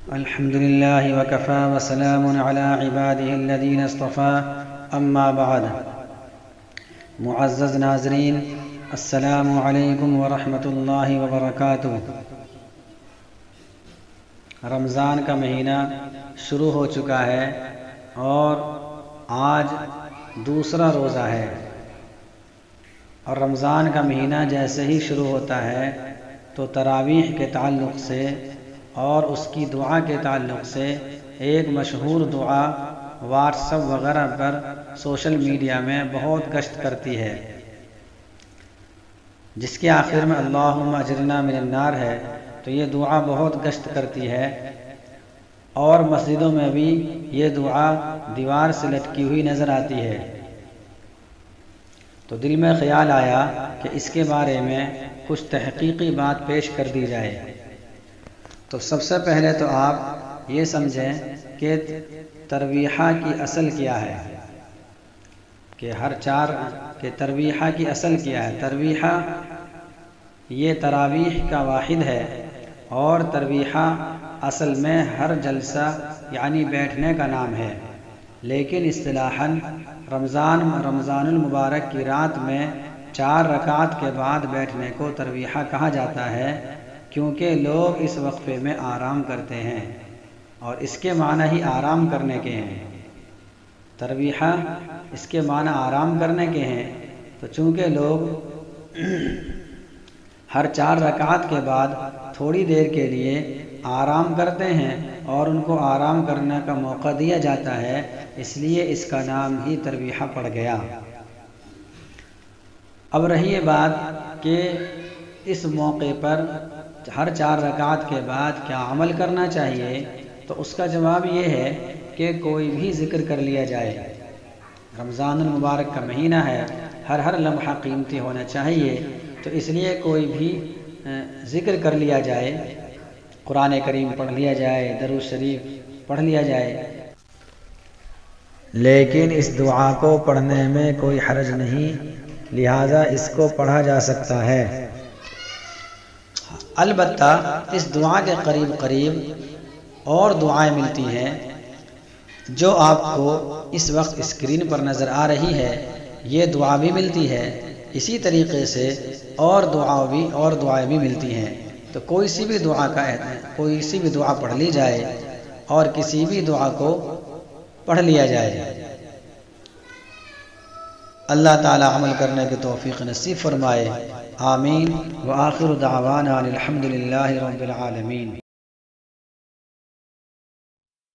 الحمد لله وكفى وسلام على عباده الذين اصطفى اما بعد معزز ناظرین، السلام علیکم ورحمۃ اللہ وبرکاتہ۔ رمضان کا مہینہ شروع ہو چکا ہے اور آج دوسرا روزہ ہے، اور رمضان کا مہینہ جیسے ہی شروع ہوتا ہے تو تراویح کے تعلق سے اور اس کی دعا کے تعلق سے ایک مشہور دعا واٹس ایپ وغیرہ پر سوشل میڈیا میں بہت گشت کرتی ہے، جس کے آخر میں اللہم اجرنا من النار ہے۔ تو یہ دعا بہت گشت کرتی ہے اور مسجدوں میں بھی یہ دعا دیوار سے لٹکی ہوئی نظر آتی ہے۔ تو دل میں خیال آیا کہ اس کے بارے میں کچھ تحقیقی بات پیش کر دی جائے۔ تو سب سے پہلے تو آپ یہ سمجھیں کہ ترویحہ کی اصل کیا ہے، کہ ترویحہ کی اصل کیا ہے۔ ترویحہ یہ تراویح کا واحد ہے، اور ترویحہ اصل میں ہر جلسہ یعنی بیٹھنے کا نام ہے، لیکن اصطلاحاً رمضان المبارک کی رات میں 4 رکعت کے بعد بیٹھنے کو ترویحہ کہا جاتا ہے، کیونکہ لوگ اس وقفے میں آرام کرتے ہیں اور اس کے معنی ہی آرام کرنے کے ہیں۔ ترویحہ اس کے معنی آرام کرنے کے ہیں، تو چونکہ لوگ ہر 4 رکعت کے بعد تھوڑی دیر کے لیے آرام کرتے ہیں اور ان کو آرام کرنے کا موقع دیا جاتا ہے، اس لیے اس کا نام ہی ترویحہ پڑ گیا۔ اب رہی یہ بات کہ اس موقع پر ہر 4 رکعت کے بعد کیا عمل کرنا چاہیے، تو اس کا جواب یہ ہے کہ کوئی بھی ذکر کر لیا جائے۔ رمضان المبارک کا مہینہ ہے، ہر لمحہ قیمتی ہونا چاہیے، تو اس لیے کوئی بھی ذکر کر لیا جائے، قرآن کریم پڑھ لیا جائے، درود شریف پڑھ لیا جائے، لیکن اس دعا کو پڑھنے میں کوئی حرج نہیں، لہذا اس کو پڑھا جا سکتا ہے۔ البتہ اس دعا کے قریب اور دعائیں ملتی ہیں جو آپ کو اس وقت اسکرین پر نظر آ رہی ہے، یہ دعا بھی ملتی ہے، اسی طریقے سے اور دعائیں بھی ملتی ہیں۔ تو کوئی سی بھی دعا پڑھ لی جائے اور کسی بھی دعا کو پڑھ لیا جائے۔ اللہ تعالی عمل کرنے کی توفیق نصیب فرمائے، آمین۔ وآخر دعوانا الحمد للہ رب العالمین۔